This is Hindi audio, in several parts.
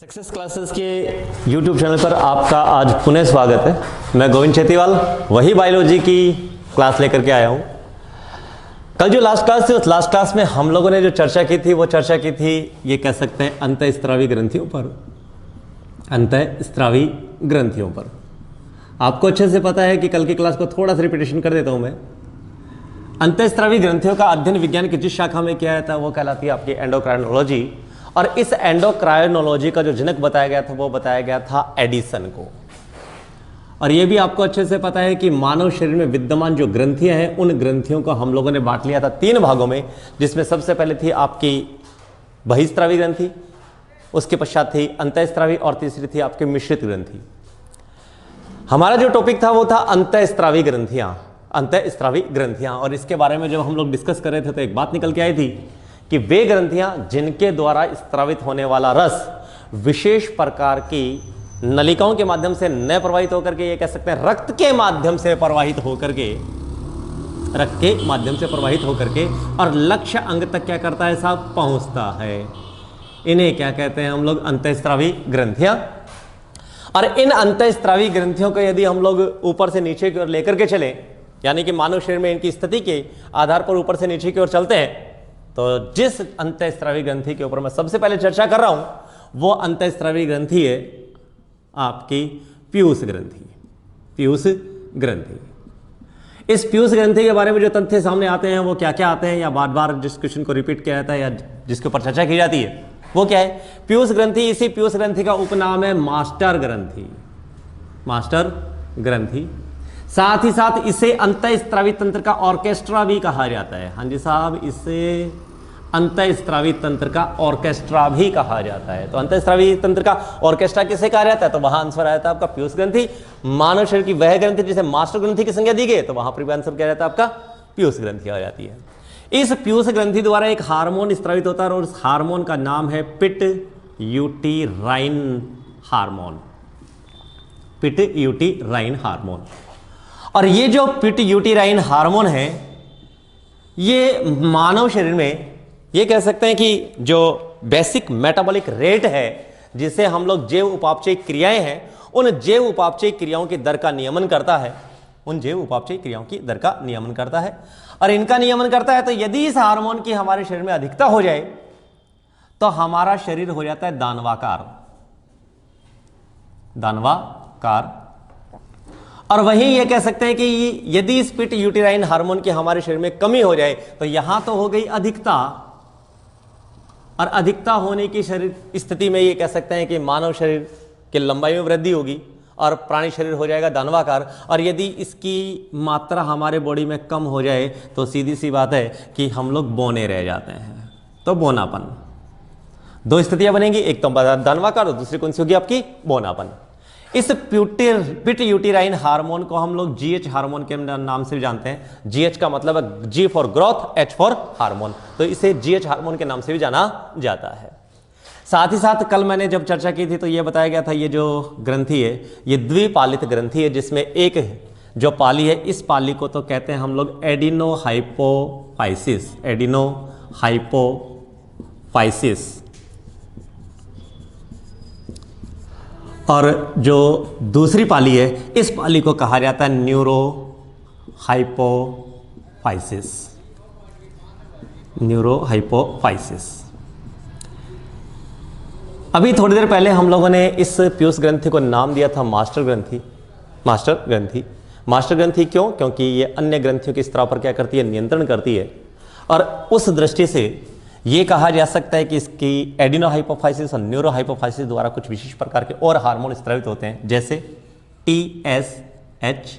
सक्सेस क्लासेस के YouTube चैनल पर आपका आज पुनः स्वागत है। मैं गोविंद चेतीवाल वही बायोलॉजी की क्लास लेकर के आया हूँ। कल जो लास्ट क्लास थी उस लास्ट क्लास में हम लोगों ने जो चर्चा की थी वो चर्चा की थी ये कह सकते हैं अंतःस्रावी ग्रंथियों पर। अंतःस्रावी ग्रंथियों पर आपको अच्छे से पता है कि कल की क्लास को थोड़ा सा रिपीटेशन कर देता हूँ मैं। अंतःस्रावी ग्रंथियों का अध्ययन विज्ञान की जिस शाखा में किया था वो कहलाती है आपकी एंडोक्राइनोलॉजी, और इस एंडोक्राइनोलॉजी का जो जनक बताया गया था वो बताया गया था एडिसन को। और ये भी आपको अच्छे से पता है कि मानव शरीर में विद्यमान जो ग्रंथियां हैं उन ग्रंथियों को हम लोगों ने बांट लिया था 3 भागों में, जिसमें सबसे पहले थी आपकी बहिस्रावी ग्रंथि, उसके पश्चात थी अंतःस्रावी और तीसरी थी आपकी मिश्रित ग्रंथि। हमारा जो टॉपिक था वो था अंतःस्रावी ग्रंथियां। और इसके बारे में जब हम लोग डिस्कस कर रहे थे तो एक बात निकल के आई थी कि वे ग्रंथियां जिनके द्वारा स्रावित होने वाला रस विशेष प्रकार की नलिकाओं के माध्यम से न प्रवाहित होकर के, ये कह सकते हैं रक्त के माध्यम से प्रवाहित होकर के, और लक्ष्य अंग तक क्या करता है साहब, पहुंचता है। इन्हें क्या कहते हैं हम लोग, अंतःस्रावी ग्रंथियां। और इन अंतःस्रावी ग्रंथियों को यदि हम लोग ऊपर से नीचे की ओर लेकर के चले, यानी कि मानव शरीर में इनकी स्थिति के आधार पर ऊपर से नीचे की ओर चलते हैं, तो जिस अंतःस्रावी ग्रंथि के ऊपर मैं सबसे पहले चर्चा कर रहा हूं वो अंतःस्रावी ग्रंथि है आपकी पीयूष ग्रंथि। इस पीयूष ग्रंथि के बारे में जो तथ्य सामने आते हैं वो क्या क्या आते हैं, या बार बार जिस क्वेश्चन को रिपीट किया जाता है या जिसके ऊपर चर्चा की जाती है वो क्या है, पीयूष ग्रंथि। इसी पीयूष ग्रंथि का उपनाम है मास्टर ग्रंथि। साथ ही साथ इसे अंतःस्रावी तंत्र का ऑर्केस्ट्रा भी कहा जाता है। हाँ जी साहब, इसे अंतःस्रावी तंत्र का ऑर्केस्ट्रा भी कहा जाता है। तो अंतःस्रावी तंत्र का ऑर्केस्ट्रा किसे कहा जाता है, तो वहां आंसर आया था आपका पीयूष ग्रंथि। मानव शरीर की वह ग्रंथि जिसे मास्टर ग्रंथि की संज्ञा दी गई, तो वहां पर आंसर क्या रहता है आपका, पीयूष ग्रंथि आ जाती है। इस पीयूष ग्रंथि द्वारा एक हार्मोन स्रावित होता है और उस हार्मोन का नाम है पिट्यूटेराइन हार्मोन। और ये जो पिट्यूटेराइन हार्मोन है ये मानव शरीर में, ये कह सकते हैं कि जो बेसिक मेटाबॉलिक रेट है जिसे हम लोग जैव उपापचयी क्रियाएं हैं, उन जैव उपापचयी क्रियाओं की दर का नियमन करता है। और इनका नियमन करता है। तो यदि इस हार्मोन की हमारे शरीर में अधिकता हो जाए तो हमारा शरीर हो जाता है दानवाकार। और वहीं ये कह सकते हैं कि यदि इस पिट्यूटेराइन हार्मोन की हमारे शरीर में कमी हो जाए तो यहां तो हो गई अधिकता, और अधिकता होने की शरीर स्थिति में ये कह सकते हैं कि मानव शरीर की लंबाई में वृद्धि होगी और प्राणी शरीर हो जाएगा दानवाकार। और यदि इसकी मात्रा हमारे बॉडी में कम हो जाए तो सीधी सी बात है कि हम लोग बौने रह जाते हैं। तो बौनापन, 2 स्थितियां बनेंगी, एक तो दानवाकार और दूसरी कौन सी होगी आपकी, बौनापन। इस पिट्यूटेराइन हार्मोन को हम लोग जीएच हार्मोन के नाम से जानते हैं। जीएच का मतलब है G for growth, H for hormone, तो इसे जीएच हार्मोन के नाम से भी जाना जाता है। साथ ही साथ कल मैंने जब चर्चा की थी तो यह बताया गया था ये जो ग्रंथि है ये द्विपालित ग्रंथि है, जिसमें एक जो पाली है इस पाली को तो कहते हैं हम लोग एडिनोहाइपोफाइसिस, और जो दूसरी पाली है इस पाली को कहा जाता है न्यूरोहाइपोफाइसिस। अभी थोड़ी देर पहले हम लोगों ने इस पीयूष ग्रंथि को नाम दिया था मास्टर ग्रंथि क्यों, क्योंकि ये अन्य ग्रंथियों के स्त्राव पर क्या करती है, नियंत्रण करती है। और उस दृष्टि से ये कहा जा सकता है कि इसकी एडिनोहाइपोफाइसिस और न्यूरोहाइपोफाइसिस द्वारा कुछ विशेष प्रकार के और हार्मोन स्रावित होते हैं, जैसे TSH,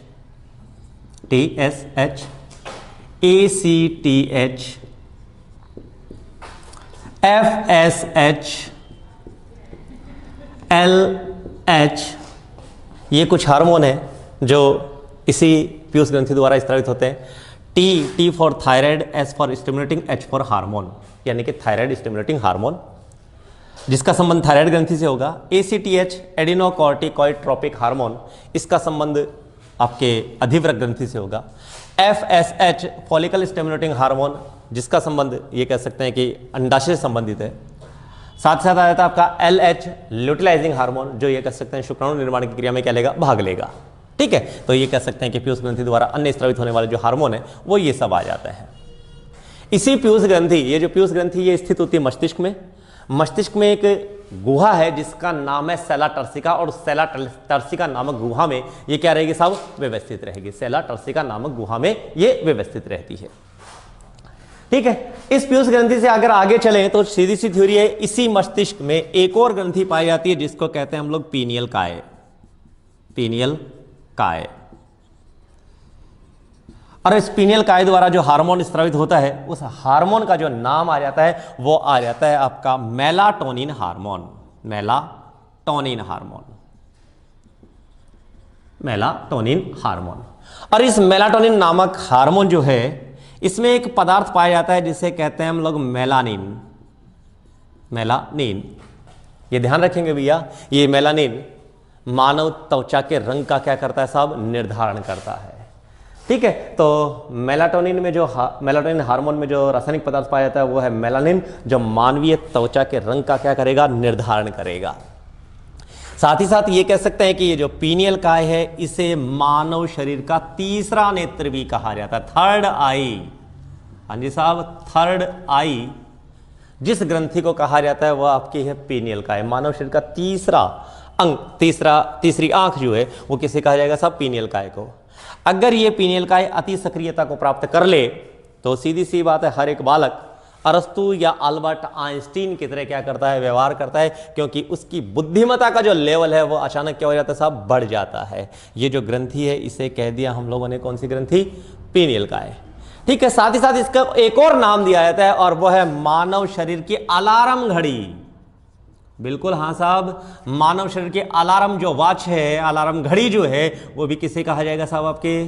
ACTH, FSH, LH। ये कुछ हार्मोन हैं जो इसी पीयूष ग्रंथि द्वारा स्रावित होते हैं। T for thyroid, S for stimulating, H for hormone, यानी कि थायराइड स्टिमुलेटिंग हार्मोन, जिसका संबंध थायराइड ग्रंथि से होगा। ACTH एडिनोकॉर्टिकॉइड हार्मोन, इसका संबंध आपके अधिवृक्क ग्रंथि से होगा। FSH फॉलिकल स्टिमुलेटिंग हार्मोन, जिसका संबंध ये कह सकते हैं कि अंडाशय से संबंधित है। साथ साथ आ जाता है आपका LH ल्यूटिलाइजिंग हार्मोन, जो ये कह सकते हैं शुक्राणु निर्माण की क्रिया में क्या लेगा, भाग लेगा। ठीक है, तो ये कह सकते हैं कि पीयूष ग्रंथि द्वारा अन्य स्रावित होने वाले जो हार्मोन है वो ये सब आ जाते हैं। इसी पीयूष ग्रंथि, ये जो पीयूष ग्रंथि ये स्थित होती है मस्तिष्क में। मस्तिष्क में एक गुहा है जिसका नाम है सेला टर्सिका, और सेला टर्सिका नामक गुहा में ये क्या रहेगी साहब, व्यवस्थित रहेगी। सेला टर्सिका नामक गुहा में ये व्यवस्थित रहती है। ठीक है, इस पीयूष ग्रंथि से अगर आगे चलें तो सीधी सी थ्योरी है, इसी मस्तिष्क में एक और ग्रंथि पाई जाती है जिसको कहते हैं हम लोग पीनियल काय। पीनियल काय। और इस पीनियल काय द्वारा जो हार्मोन स्रावित होता है उस हार्मोन का जो नाम आ जाता है वो आ जाता है आपका melatonin hormone. Melatonin hormone, melatonin hormone. और इस मेलाटोनिन नामक हार्मोन जो है इसमें एक पदार्थ पाया जाता है जिसे कहते हैं हम लोग मेलानिन। मेलानिन, ये ध्यान रखेंगे भैया, ये मेलानिन मानव त्वचा के रंग का क्या करता है साहब, निर्धारण करता है। ठीक है, तो मेलाटोनिन में जो मेलाटोनिन हार्मोन में जो रासायनिक पदार्थ पाया जाता है वो है मेलानिन, जो मानवीय त्वचा के रंग का क्या करेगा, निर्धारण करेगा। साथ ही साथ ये कह सकते हैं कि ये जो पीनियल काय है इसे मानव शरीर का तीसरा नेत्र भी कहा जाता है, थर्ड आई। हाँ जी साहब, थर्ड आई जिस ग्रंथि को कहा जाता है वह आपकी है पीनियल काय। मानव शरीर का तीसरा अंग, तीसरी आंख जो है वो किसे कहा जाएगा साहब, पीनियल काय को। अगर ये पीनियल काय अति सक्रियता को प्राप्त कर ले तो सीधी सी बात है, हर एक बालक अरस्तु या अल्बर्ट आइंस्टीन की तरह क्या करता है, व्यवहार करता है, क्योंकि उसकी बुद्धिमत्ता का जो लेवल है वो अचानक क्या हो जाता है साहब, बढ़ जाता है। ये जो ग्रंथि है इसे कह दिया हम लोगों ने कौन सी ग्रंथि, पीनियल काय। ठीक है, साथ ही साथ इसका एक और नाम दिया जाता है और वह है मानव शरीर की अलार्म घड़ी। बिल्कुल हाँ साहब, मानव शरीर के अलार्म जो वॉच है, अलार्म घड़ी जो है वो भी किसे कहा जाएगा साहब, आपके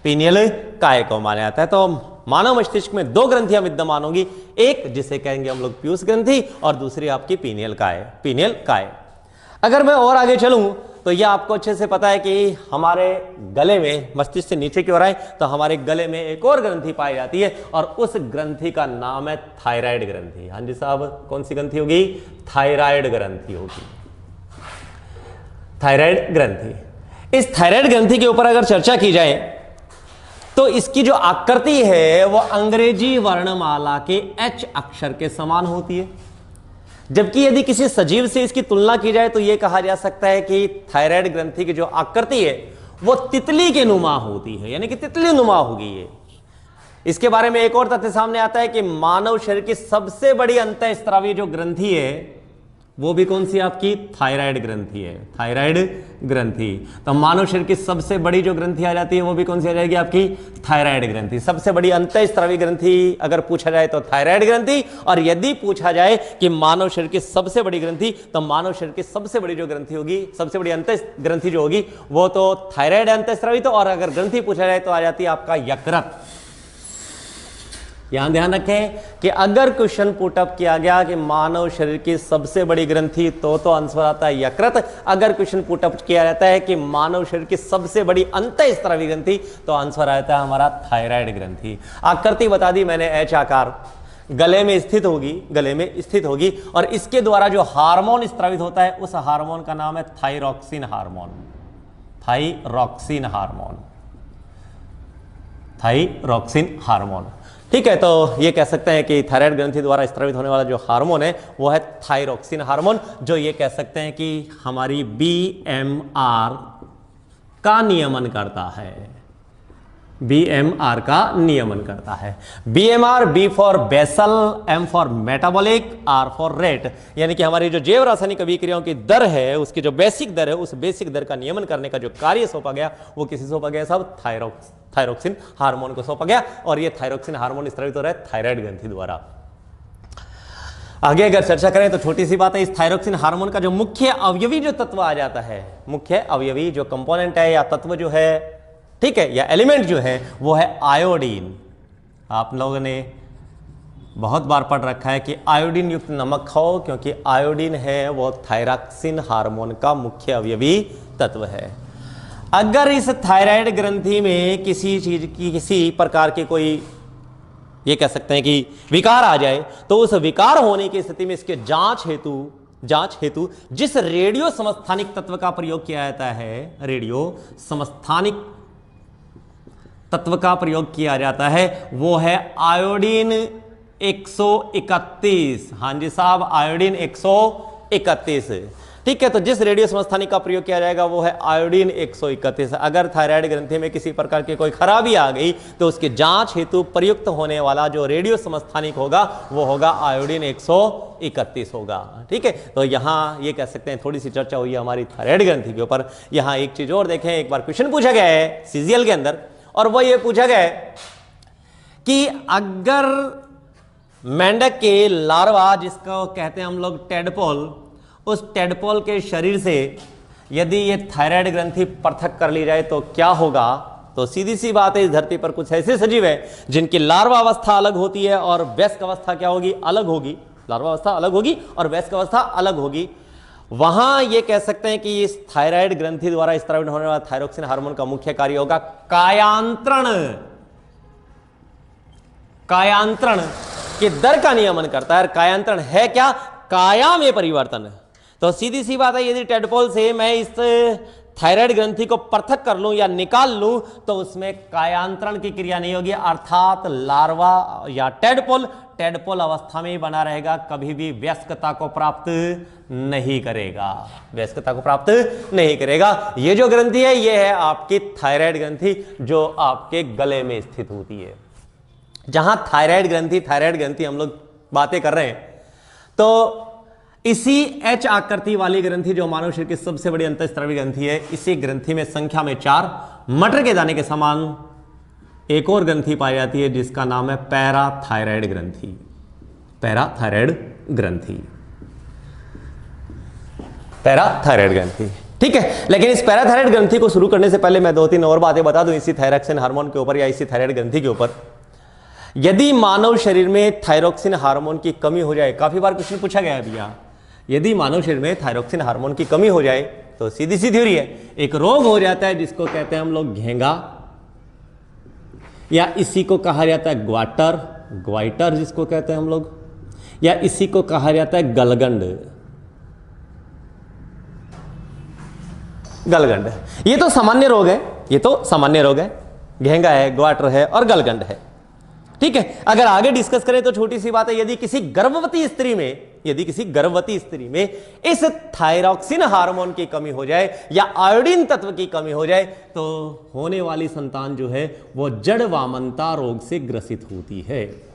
पीनियल काय को माना जाता है। तो मानव मस्तिष्क में दो ग्रंथियां विद्यमान होंगी, एक जिसे कहेंगे हम लोग पीयूष ग्रंथि और दूसरी आपकी पीनियल काय। पीनियल काय। अगर मैं और आगे चलूं तो यह आपको अच्छे से पता है कि हमारे गले में, मस्तिष्क से नीचे की ओर आए तो हमारे गले में एक और ग्रंथि पाई जाती है और उस ग्रंथि का नाम है थायराइड ग्रंथि। हाँ जी साहब, कौन सी ग्रंथि होगी, थायराइड ग्रंथि होगी। थायराइड ग्रंथि। इस थायराइड ग्रंथि के ऊपर अगर चर्चा की जाए तो इसकी जो आकृति है वो अंग्रेजी वर्णमाला के H अक्षर के समान होती है, जबकि यदि किसी सजीव से इसकी तुलना की जाए तो यह कहा जा सकता है कि थायराइड ग्रंथि की जो आकृति है वो तितली के नुमा होती है, यानी कि तितली नुमा होगी ये। इसके बारे में एक और तथ्य सामने आता है कि मानव शरीर की सबसे बड़ी अंतःस्रावी जो ग्रंथि है वो भी कौन सी आपकी, थायराइड ग्रंथि है। थायराइड ग्रंथि। तो मानव शरीर की सबसे बड़ी जो ग्रंथि आ जाती है वो भी कौन सी आ जाएगी, आपकी थायराइड ग्रंथि। सबसे बड़ी अंतःस्रावी ग्रंथि अगर पूछा जाए तो थायराइड ग्रंथि, और यदि पूछा जाए कि मानव शरीर की सबसे बड़ी ग्रंथि, तो मानव शरीर की सबसे बड़ी जो ग्रंथि होगी, सबसे बड़ी अंत ग्रंथि जो होगी वो तो थायराइड अंतःस्रावी। तो और अगर ग्रंथि पूछा जाए तो आ जाती है आपका यकृत। यहां ध्यान रखें कि अगर क्वेश्चन पुटअप किया गया कि मानव शरीर की सबसे बड़ी ग्रंथि तो आंसर आता है यकृत। अगर क्वेश्चन पुटअप किया जाता है कि मानव शरीर की सबसे बड़ी अंतःस्रावी ग्रंथि तो आंसर आता है हमारा थायराइड ग्रंथि। आकृति बता दी मैंने, H आकार, गले में स्थित होगी, गले में स्थित होगी, और इसके द्वारा जो हार्मोन स्रावित होता है उस हार्मोन का नाम है thyroxine hormone. Thyroxine hormone, thyroxine hormone. ठीक है, तो ये कह सकते हैं कि थायराइड ग्रंथि द्वारा स्रावित होने वाला जो हार्मोन है वो है थायरॉक्सिन हार्मोन, जो ये कह सकते हैं कि हमारी BMR का नियमन करता है। BMR का नियमन करता है। BMR, B for basal, M for metabolic, R for rate, यानी कि हमारी जो जैव रासायनिक अभिक्रियाओं की दर है उसकी जो बेसिक दर है उस बेसिक दर का नियमन करने का जो कार्य सौंपा गया वो किसे सौंपा गया साहब, थायरॉक्सिन हार्मोन को सौंपा गया। और ये थायरॉक्सिन हार्मोन स्रावित हो रहा है थायराइड ग्रंथि द्वारा। आगे अगर चर्चा करें तो छोटी सी बात है, इस थायरॉक्सिन हार्मोन का जो मुख्य अवयवी जो तत्व आ जाता है, मुख्य अवयवी जो कंपोनेंट है या तत्व जो है, ठीक है, या एलिमेंट जो है वो है आयोडीन। आप लोगों ने बहुत बार पढ़ रखा है कि आयोडीन युक्त नमक खाओ, क्योंकि आयोडीन है वो थायरॉक्सिन हार्मोन का मुख्य अवयवी तत्व है। अगर इस थायराइड ग्रंथि में किसी चीज की, किसी प्रकार की कोई ये कह सकते हैं कि विकार आ जाए, तो उस विकार होने की स्थिति में इसके जांच हेतु जिस रेडियो समस्थानिक तत्व का प्रयोग किया जाता है, रेडियो समस्थानिक तत्व का प्रयोग किया जाता है, वो है आयोडीन 131। हाँ जी साहब, आयोडीन 131। ठीक है, तो जिस रेडियो समस्थानिक का प्रयोग किया जाएगा वो है आयोडीन 131। अगर थायराइड ग्रंथि में किसी प्रकार की कोई खराबी आ गई तो उसकी जांच हेतु प्रयुक्त होने वाला जो रेडियो समस्थानिक होगा वो होगा आयोडीन 131 होगा। ठीक है, तो यहां ये कह सकते हैं थोड़ी सी चर्चा हुई है हमारी थायराइड ग्रंथि के ऊपर। यहां एक चीज और देखें, एक बार क्वेश्चन पूछा गया है सीजीएल के अंदर, और वो ये पूछा गया है कि अगर मेंढक के लार्वा, जिसको कहते हैं हम लोग टेडपोल, उस टेडपोल के शरीर से यदि ये थायराइड ग्रंथि पृथक कर ली जाए तो क्या होगा। तो सीधी सी बात है, इस धरती पर कुछ ऐसे सजीव है जिनकी लार्वा अवस्था अलग होती है और वयस्क अवस्था क्या होगी, अलग होगी। लार्वा अवस्था अलग होगी और वयस्क अवस्था अलग होगी। वहां ये कह सकते हैं कि इस थायराइड ग्रंथि द्वारा स्त्रावित होने वाला थायरोक्सिन हार्मोन का मुख्य कार्य होगा कायांतरण। कायांतरण की दर का नियमन करता है। कायांतरण है क्या, काया में परिवर्तन। तो सीधी सी बात है, यदि टेडपोल से मैं इस थायराइड ग्रंथि को पृथक कर लूं या निकाल लूं तो उसमें कायांतरण की क्रिया नहीं होगी, अर्थात लार्वा या टेडपोल अवस्था में ही बना रहेगा, कभी भी वयस्कता को प्राप्त नहीं करेगा, वयस्कता को प्राप्त नहीं करेगा। ये जो ग्रंथि है ये है आपकी थायराइड ग्रंथि, जो आपके गले में स्थित होती है। जहां थायराइड ग्रंथि हम लोग बातें कर रहे हैं, तो इसी एच आकृति वाली ग्रंथि जो मानव शरीर की सबसे बड़ी अंतःस्रावी ग्रंथि है, इसी ग्रंथि में संख्या में 4 मटर के दाने के समान एक और ग्रंथि पाई जाती है जिसका नाम है पैराथायराइड ग्रंथि। पैराथायराइड ग्रंथि, पैराथायराइड ग्रंथि। ठीक है, लेकिन इस पैराथायराइड ग्रंथि को शुरू करने से पहले मैं 2-3 और बातें बता दूं इसी थायरॉक्सिन हार्मोन के ऊपर या इसी थायराइड ग्रंथि के ऊपर। यदि मानव शरीर में थायरोक्सिन हार्मोन की कमी हो जाए, काफी बार क्वेश्चन पूछा गया है भैया, यदि मानव शरीर में थायरोक्सिन हार्मोन की कमी हो जाए तो सीधी सी थ्योरी है, एक रोग हो जाता है जिसको कहते हैं हम लोग घेंगा, या इसी को कहा जाता है ग्वाइटर जिसको कहते हैं हम लोग, या इसी को कहा जाता है गलगंड। ये तो सामान्य रोग है, घेंगा है, ग्वाटर है और गलगंड है। ठीक है, अगर आगे डिस्कस करें तो छोटी सी बात है, यदि किसी गर्भवती स्त्री में इस थायरोक्सिन हार्मोन की कमी हो जाए या आयोडीन तत्व की कमी हो जाए तो होने वाली संतान जो है वो जड़ वामनता रोग से ग्रसित होती है।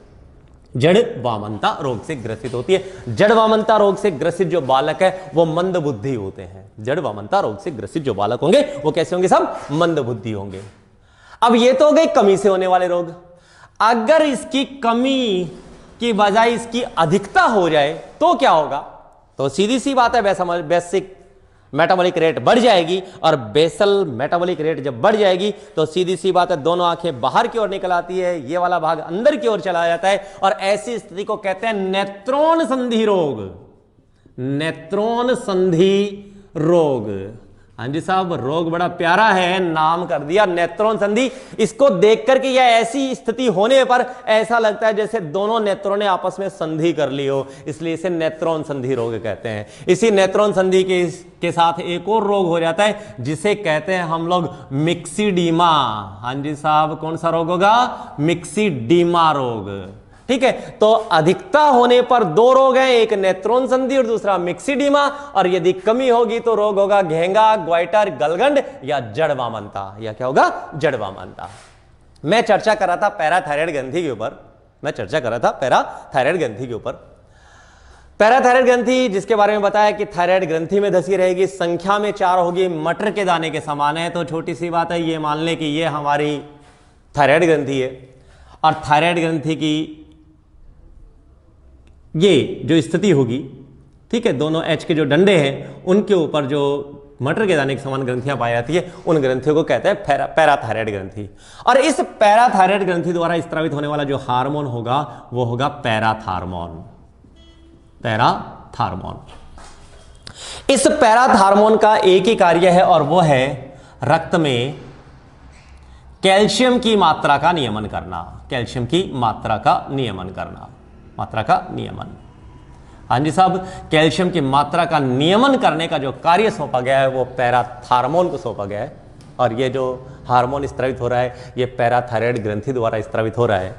जड़ वामनता रोग से ग्रसित होती है। जड़ वामनता रोग से ग्रसित जो बालक है वो मंद बुद्धि होते हैं। जड़ वामनता रोग से ग्रसित जो बालक होंगे वो कैसे होंगे, सब मंद बुद्धि होंगे। अब ये तो हो गए कमी से होने वाले रोग। अगर इसकी कमी की बजाय इसकी अधिकता हो जाए तो क्या होगा, तो सीधी सी बात है, बेसिक मेटाबॉलिक रेट बढ़ जाएगी, और बेसल मेटाबॉलिक रेट जब बढ़ जाएगी तो सीधी सी बात है दोनों आंखें बाहर की ओर निकल आती है, ये वाला भाग अंदर की ओर चला जाता है, और ऐसी स्थिति को कहते हैं नेत्रोन संधि रोग। नेत्रोन संधि रोग, हाँ जी साहब, रोग बड़ा प्यारा है, नाम कर दिया नेत्रोन संधि। इसको देख करके या ऐसी स्थिति होने पर ऐसा लगता है जैसे दोनों नेत्रों ने आपस में संधि कर ली हो, इसलिए इसे नेत्रोन संधि रोग कहते हैं। इसी नेत्रोन संधि के साथ एक और रोग हो जाता है जिसे कहते हैं हम लोग मिक्सीडीमा। हाँ जी साहब, कौन सा रोग होगा, मिक्सीडीमा रोग। ठीक है, तो अधिकता होने पर 2 रोग हैं, एक नेत्रोन संधि और दूसरा मिक्सीडीमा, और यदि कमी होगी तो रोग होगा घेंगा, ग्वाइटर, गलगंड या जड़ वामनता। या क्या होगा, जड़ वामनता। मैं चर्चा कर रहा था पैराथायराइड ग्रंथि के ऊपर। पैराथायराइड ग्रंथि जिसके बारे में बताया कि थायराइड ग्रंथि में धसी रहेगी, संख्या में 4 होगी, मटर के दाने के समान है। तो छोटी सी बात है, ये मान लें कि ये हमारी थायराइड ग्रंथि है, और थायराइड ग्रंथि की ये जो स्थिति होगी, ठीक है, दोनों एच के जो डंडे हैं उनके ऊपर जो मटर के दाने के समान ग्रंथियां पाई जाती है, उन ग्रंथियों को कहते हैं पैराथायराइड ग्रंथि। और इस पैराथायराइड ग्रंथि द्वारा स्त्रावित होने वाला जो हार्मोन होगा वो होगा पैराथार्मोन। इस पैराथार्मोन का एक ही कार्य है और वो है रक्त में कैल्शियम की मात्रा का नियमन करना, कैल्शियम की मात्रा का नियमन करना, मात्रा का नियमन। हाँ जी साहब, कैल्शियम की मात्रा का नियमन करने का जो कार्य सौंपा गया है वो पैराथार्मोन को सौंपा गया है। और ये जो हार्मोन स्त्रावित हो रहा है ये पैराथायराइड ग्रंथि द्वारा स्त्रावित हो रहा है,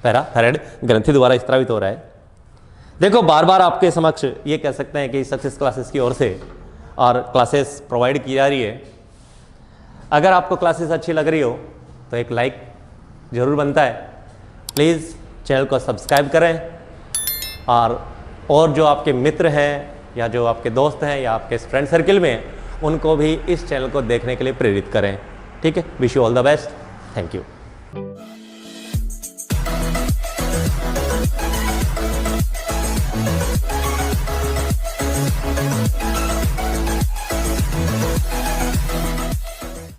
पैराथायराइड ग्रंथि द्वारा स्त्रावित हो रहा है। देखो बार बार आपके समक्ष ये कह सकते हैं कि सक्सेस क्लासेस की ओर से और क्लासेस प्रोवाइड की जा रही है। अगर आपको क्लासेस अच्छी लग रही हो तो एक लाइक ज़रूर बनता है। प्लीज़ चैनल को सब्सक्राइब करें और जो आपके मित्र हैं या जो आपके दोस्त हैं या आपके फ्रेंड सर्किल में हैं उनको भी इस चैनल को देखने के लिए प्रेरित करें। ठीक है, wish you all the best, thank you.